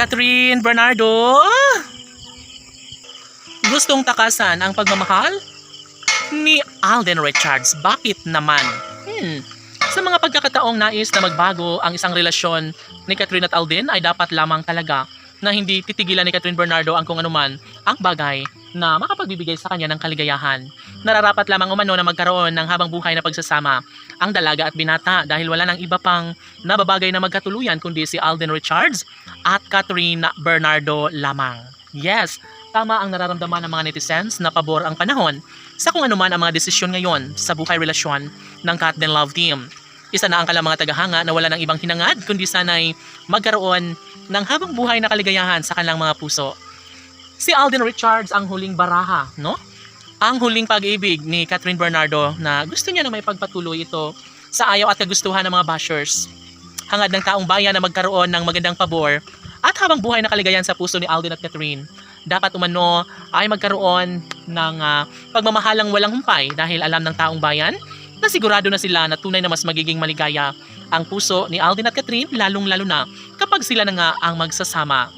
Catherine Bernardo? Gustong takasan ang pagmamahal ni Alden Richards. Bakit naman? Sa mga pagkakataong nais na magbago ang isang relasyon ni Catherine at Alden ay dapat lamang talaga na hindi titigilan ni Catherine Bernardo ang kung anuman ang bagay na makapagbibigay sa kanya ng kaligayahan. Nararapat lamang umano na magkaroon ng habang buhay na pagsasama ang dalaga at binata dahil wala nang iba pang nababagay na magkatuluyan kundi si Alden Richards at Catherine Bernardo lamang. Yes, tama ang nararamdaman ng mga netizens na pabor ang panahon sa kung anuman ang mga desisyon ngayon sa buhay relasyon ng Cat Den Love Team. Isa na ang kalang mga tagahanga na wala ng ibang hinangad kundi sana'y magkaroon ng habang buhay na kaligayahan sa kanilang mga puso. Si Alden Richards ang huling baraha, no? Ang huling pag-ibig ni Catherine Bernardo na gusto niya na may pagpatuloy ito sa ayaw at kagustuhan ng mga bashers. Hangad ng taong bayan na magkaroon ng magandang pabor at habang buhay na kaligayahan sa puso ni Alden at Catherine. Dapat umano ay magkaroon ng pagmamahalang walang humpay dahil alam ng taong bayan na sigurado na sila na tunay na mas magiging maligaya ang puso ni Alden at Catherine lalong-lalo na kapag sila na nga ang magsasama.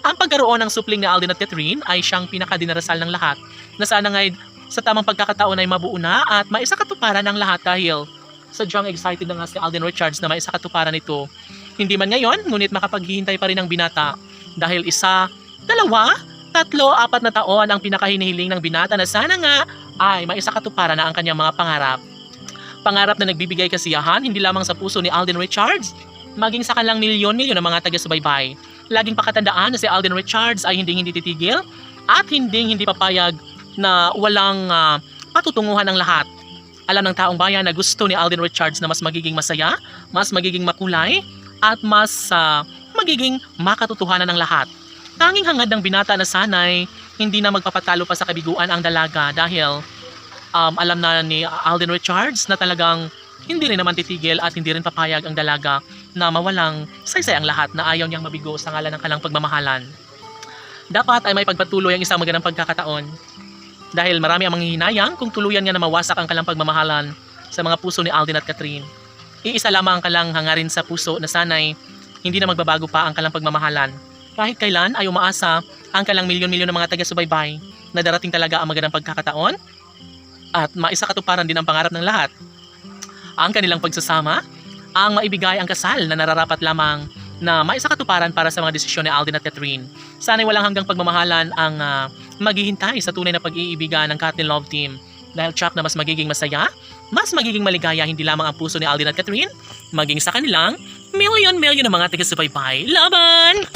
Ang pagkaroon ng supling ni Alden at Catherine ay siyang pinakadinarasal ng lahat na sana ngay sa tamang pagkakataon ay mabuo na at maisakatuparan ng lahat dahil sadyang excited na nga si Alden Richards na maisakatuparan ito. Hindi man ngayon, ngunit makapaghihintay pa rin ang binata dahil 1, 2, 3, 4 na taon ang pinakahinihiling ng binata na sana nga ay maisakatuparan na ang kanyang mga pangarap. Pangarap na nagbibigay kasiyahan hindi lamang sa puso ni Alden Richards, maging sa kanilang milyon-milyon ng mga taga-subaybay. Laging pakatandaan na si Alden Richards ay hindi titigil at hindi papayag na walang patutunguhan ng lahat. Alam ng taong bayan na gusto ni Alden Richards na mas magiging masaya, mas magiging makulay, at mas magiging makatotohanan ng lahat. Tanging hangad ng binata na sanay hindi na magpapatalo pa sa kabiguan ang dalaga dahil alam na ni Alden Richards na talagang hindi rin naman titigil at hindi rin papayag ang dalaga na mawalang saysay ang lahat na ayaw niyang mabigo sa ngalan ng kanilang pagmamahalan. Dapat ay may pagpatuloy ang isang magandang pagkakataon dahil marami ang manghihinayang kung tuluyan nga na mawasak ang kanilang pagmamahalan sa mga puso ni Alden at Catherine. Iisa lamang ang kanilang hangarin sa puso na sanay hindi na magbabago pa ang kanilang pagmamahalan. Kahit kailan ay umaasa ang kanilang milyon-milyon ng mga taga-subaybay na darating talaga ang magandang pagkakataon at maisakatuparan din ang pangarap ng lahat. Ang kanilang pagsasama, ang maibigay ang kasal na nararapat lamang na maisakatuparan para sa mga desisyon ni Alden at Catherine. Sana'y walang hanggang pagmamahalan ang maghihintay sa tunay na pag-iibigan ng Cat Den Love Team dahil tsak na mas magiging masaya, mas magiging maligaya hindi lamang ang puso ni Alden at Catherine, maging sa kanilang milyon-milyon ng mga taga-subaybay. Laban!